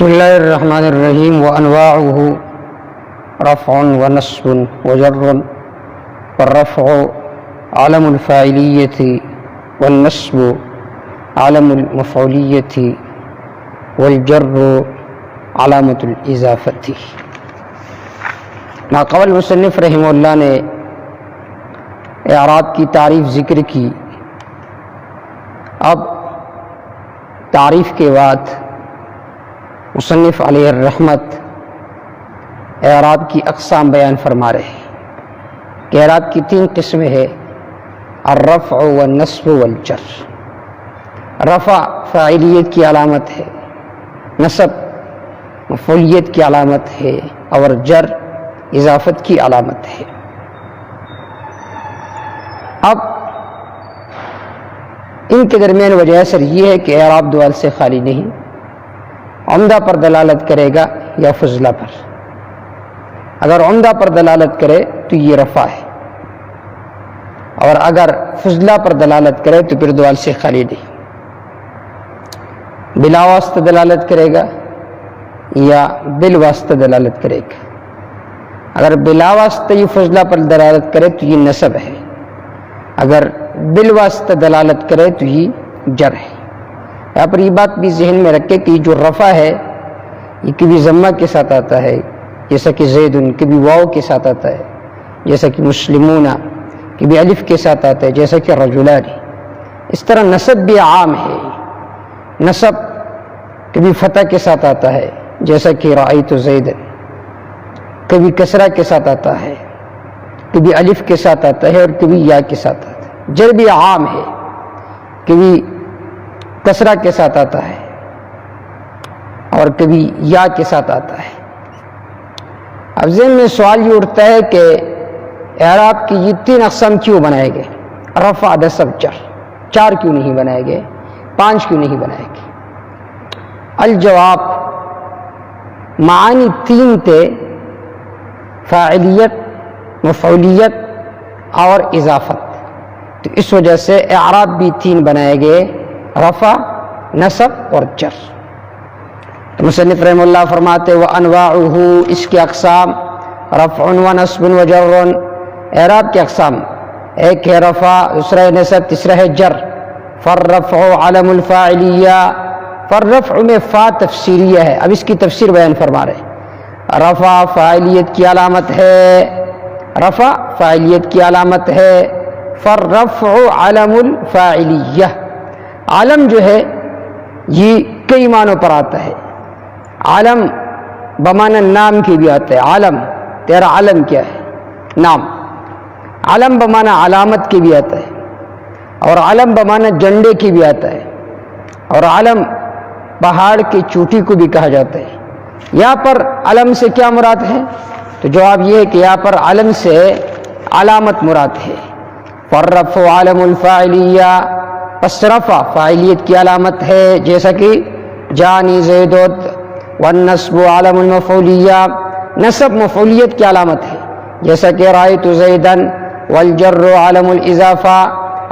بسم الله الرحمن الرحيم. وأنواعه رفع ونصب وجر، والرفع علم الفاعلية، والنصب علم المفعولية، والجر علامة الإضافة. ما قبل مصنف رحمہ اللہ نے اعراب کی تعریف ذکر کی. اب تعریف کے بعد مصنف علیہ الرحمت اعراب کی اقسام بیان فرما رہے ہیں کہ اعراب کی 3 قسمیں ہیں: الرفع والنصب والجر. رفع فاعلیت کی علامت ہے، نصب مفعولیت کی علامت ہے، اور جر اضافت کی علامت ہے. اب ان کے درمیان وجہ اثر یہ ہے کہ اعراب دوال سے خالی نہیں، عمدہ پر دلالت کرے گا یا فضلہ پر. اگر عمدہ پر دلالت کرے تو یہ رفع ہے، اور اگر فضلہ پر دلالت کرے تو پھر دوال سے خالی نہیں. بلا واسطہ دلالت کرے گا یا بالواسطہ دلالت کرے گا. اگر بلا واسطہ یہ فضلہ پر دلالت کرے تو یہ نصب ہے، اگر بالواسطہ دلالت کرے تو یہ جر ہے. یہاں پر یہ بات بھی ذہن میں رکھے کہ جو رفع ہے یہ کبھی ضمہ کے ساتھ آتا ہے، جیسا کہ زیدن، کبھی واو کے ساتھ آتا ہے جیسا کہ مسلمون، کبھی الف کے ساتھ آتا ہے جیسا کہ رجلان. اس طرح نصب بھی عام ہے. نصب کبھی فتح کے ساتھ آتا ہے جیسا کہ رأیت زیدن، کبھی کسرہ کے ساتھ آتا ہے، کبھی الف کے ساتھ آتا ہے، اور کبھی یا کے ساتھ آتا ہے. جر بھی عام ہے، کبھی کسرہ کے ساتھ آتا ہے اور کبھی یا کے ساتھ آتا ہے. اب ذہن میں سوال یہ اٹھتا ہے کہ اعراب کی یہ 3 اقسام کیوں بنائے گئے؟ رفع، نصب، جر. 4 کیوں نہیں بنائے گئے؟ 5 کیوں نہیں بنائے گئے؟ الجواب، معانی 3 تھے: فاعلیت، مفعولیت اور اضافت. تو اس وجہ سے اعراب بھی 3 بنائے گئے: رفع، نصب اور جر. تو مصنف رحم اللہ فرماتے وانواعہ، اس کے اقسام: رفع و نصب و جر. اعراب کے اقسام: ایک ہے رفع، دوسرا ہے نصب، تیسرا ہے جر. فالرفع علم الفاعلیہ. فالرفع میں فا تفسیریہ ہے. اب اس کی تفسیر بیان فرما رہے ہیں. رفع فاعلیت کی علامت ہے، رفع فاعلیت کی علامت ہے. فالرفع علم الفاعلیہ. عالم جو ہے یہ کئی معنوں پر آتا ہے. عالم بمعنی نام کی بھی آتا ہے. عالم، تیرا علم کیا ہے؟ نام. علم بمعنی علامت کی بھی آتا ہے، اور علم بمعنی جھنڈے کی بھی آتا ہے، اور علم پہاڑ کی چوٹی کو بھی کہا جاتا ہے. یہاں پر علم سے کیا مراد ہے؟ تو جواب یہ ہے کہ یہاں پر علم سے علامت مراد ہے. فالرفع علم الفاعلیہ. پس رفع فاعلیت کی علامت ہے جیسا کہ جانی زیدت. والنصب علم المفعولیہ. نصب مفعولیت کی علامت ہے جیسا کہ رأیت زیدن. والجر علم الاضافہ.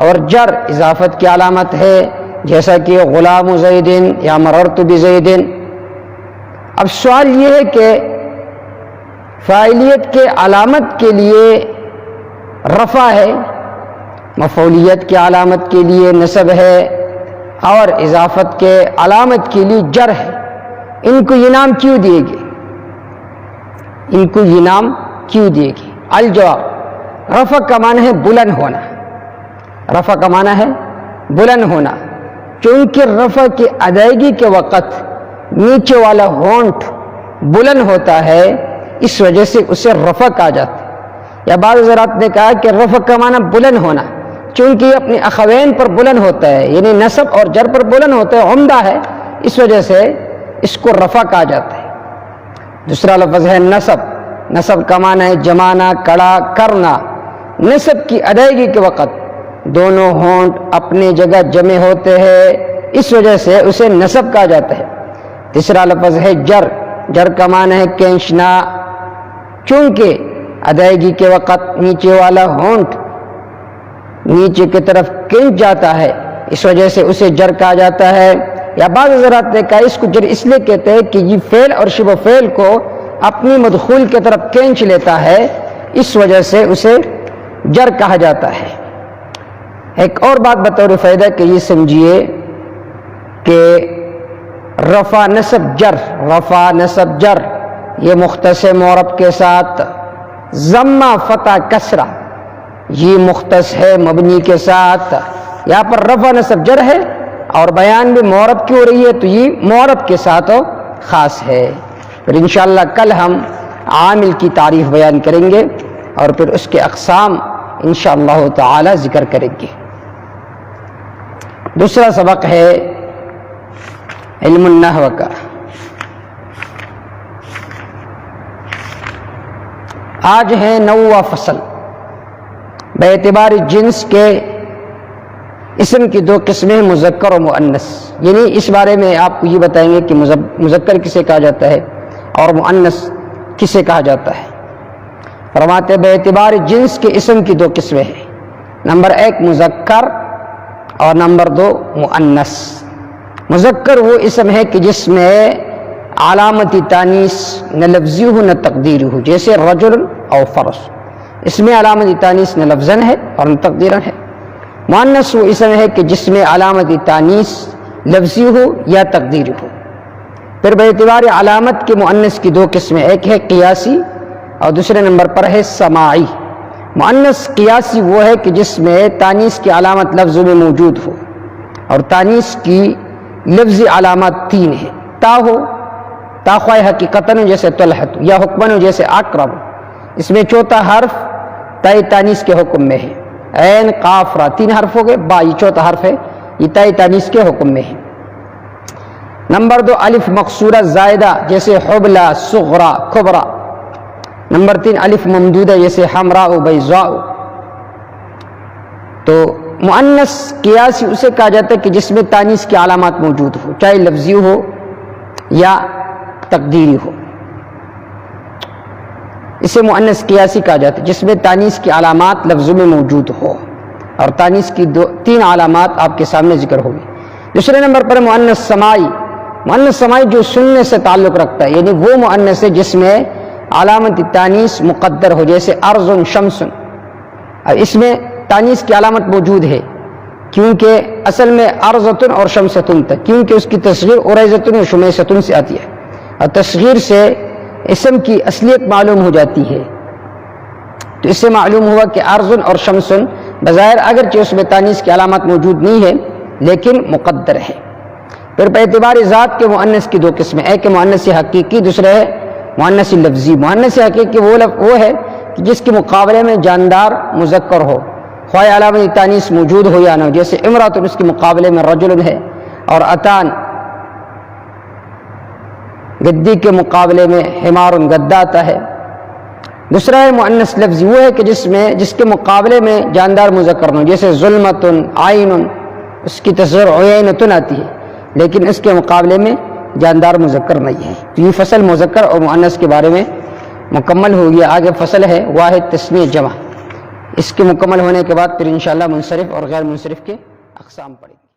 اور جر اضافت کی علامت ہے جیسا کہ غلام زیدن یا مررت بزیدن. اب سوال یہ ہے کہ فاعلیت کے علامت کے لیے رفع ہے، مفعولیت کی علامت کے لیے نصب ہے، اور اضافت کے علامت کے لیے جر ہے. ان کو یہ نام کیوں دیے گے؟ ان کو یہ نام کیوں دیے گے؟ الجواب، رفع کا معنی ہے بلند ہونا. رفع کا معنی ہے بلند ہونا. چونکہ رفع کی ادائیگی کے وقت نیچے والا ہونٹ بلند ہوتا ہے، اس وجہ سے اسے رفع کہا جاتا ہے. یا بعض حضرات نے کہا کہ رفع کا معنی بلند ہونا، چونکہ یہ اپنے اخوین پر بلند ہوتا ہے، یعنی نصب اور جر پر بلند ہوتا ہے، عمدہ ہے، اس وجہ سے اس کو رفع کہا جاتا ہے. دوسرا لفظ ہے نصب. نصب کا معنی ہے جمانا، کڑا کرنا. نصب کی ادائیگی کے وقت دونوں ہونٹ اپنے جگہ جمع ہوتے ہیں، اس وجہ سے اسے نصب کہا جاتا ہے. تیسرا لفظ ہے جر. جر کا معنی ہے کھینچنا، چونکہ ادائیگی کے وقت نیچے والا ہونٹ نیچے کی طرف کھینچ جاتا ہے، اس وجہ سے اسے جر کہا جاتا ہے. یا بعض حضرات نے کہا اس کو جر اس لیے کہتے ہیں کہ یہ فعل اور شبہ فعل کو اپنی مدخول کی طرف کھینچ لیتا ہے، اس وجہ سے اسے جر کہا جاتا ہے۔ ایک اور بات بطور فائدہ کہ یہ سمجھیے کہ رفع نصب جر، رفع نصب جر یہ مختص معرب کے ساتھ، ضمہ فتح کسرہ یہ مختص ہے مبنی کے ساتھ۔ یہاں پر رفع نصب جر ہے اور بیان بھی معرب کی ہو رہی ہے، تو یہ معرب کے ساتھ خاص ہے۔ پھر انشاءاللہ کل ہم عامل کی تعریف بیان کریں گے اور پھر اس کے اقسام انشاءاللہ تعالی ذکر کریں گے۔ دوسرا سبق ہے علم النحو کا۔ آج ہے 9واں فصل۔ بے اعتبار جنس کے اسم کی دو قسمیں مذکر و مؤنث، یعنی اس بارے میں آپ کو یہ بتائیں گے کہ مذکر کسے کہا جاتا ہے اور مؤنث کسے کہا جاتا ہے۔ فرماتے بے اعتبار جنس کے اسم کی دو قسمیں ہیں، نمبر 1 مذکر اور نمبر 2 مؤنث۔ مذکر وہ اسم ہے کہ جس میں علامت تانیث نہ لفظی ہو نہ تقدیری ہو، جیسے رجل اور فرس، اس میں علامت تانیث نہ لفظاً ہے اور نہ تقدیراً ہے۔ مؤنث وہ اسم ہے کہ جس میں علامت تانیث لفظی ہو یا تقدیری ہو۔ پھر بے اعتبار علامت کے مؤنث کی دو قسمیں، ایک ہے قیاسی اور دوسرے نمبر پر ہے سماعی۔ مؤنث قیاسی وہ ہے کہ جس میں تانیث کی علامت لفظ میں موجود ہو، اور تانیث کی لفظی علامات 3 ہیں، تا ہو، تا خواہ حقیقتاً جیسے طلحت، یا حکمن جیسے اکرم، اس میں چوتھا حرف تاء تانیث کے حکم میں ہے، عین قاف را 3 حرف ہو گئے، با یہ چوتھا حرف ہے، یہ تاء تانیث کے حکم میں ہے۔ نمبر 2 الف مقصورہ زائدہ جیسے حبلہ، صغرا، کبرا۔ نمبر 3 الف ممدودہ جیسے حمراء و بیضاء۔ تو مؤنث قیاسی اسے کہا جاتا ہے کہ جس میں تانیث کی علامات موجود ہو، چاہے لفظی ہو یا تقدیری ہو، اسے مؤنث قیاسی کہا جاتا ہے جس میں تانیث کی علامات لفظوں میں موجود ہو، اور تانیث کی 3 علامات آپ کے سامنے ذکر ہوگی۔ دوسرے نمبر پر مؤنث سماعی۔ مؤنث سماعی جو سننے سے تعلق رکھتا ہے، یعنی وہ مؤنث ہے جس میں علامت تانیث مقدر ہو، جیسے ارض شمس، اور اس میں تانیث کی علامت موجود ہے کیونکہ اصل میں ارضتن اور شمستن تک، کیونکہ اس کی تصغیر اریزتن و شمیستن سے آتی ہے، اور تصغیر سے اسم کی اصلیت معلوم ہو جاتی ہے۔ تو اس سے معلوم ہوا کہ ارضن اور شمسن بظاہر اگرچہ اس میں تانیث کی علامات موجود نہیں ہے لیکن مقدر ہے۔ پھر بے اعتبار ذات کے مؤنث کی 2 قسمیں، ایک ہے مؤنث حقیقی، دوسرا ہے مؤنث لفظی۔ مؤنث حقیقی وہ ہے کہ جس کے مقابلے میں جاندار مذکر ہو، خواہ علامت تانیث موجود ہو یا نہ ہو، جیسے امرأۃ اس کے مقابلے میں رجل ہے، اور اتان گدی کے مقابلے میں حمار گدا آتا ہے۔ دوسرا ہے مؤنث لفظی، وہ ہے کہ جس کے مقابلے میں جاندار مذکر نہ ہو، جیسے ظلمتن، عین، اس کی تصغیر عینتن آتی ہے لیکن اس کے مقابلے میں جاندار مذکر نہیں ہے۔ تو یہ فصل مذکر اور مؤنث کے بارے میں مکمل ہو گیا۔ آگے فصل ہے واحد تثنیہ جمع، اس کے مکمل ہونے کے بعد پھر انشاءاللہ منصرف اور غیر منصرف کے اقسام پڑھیں گے۔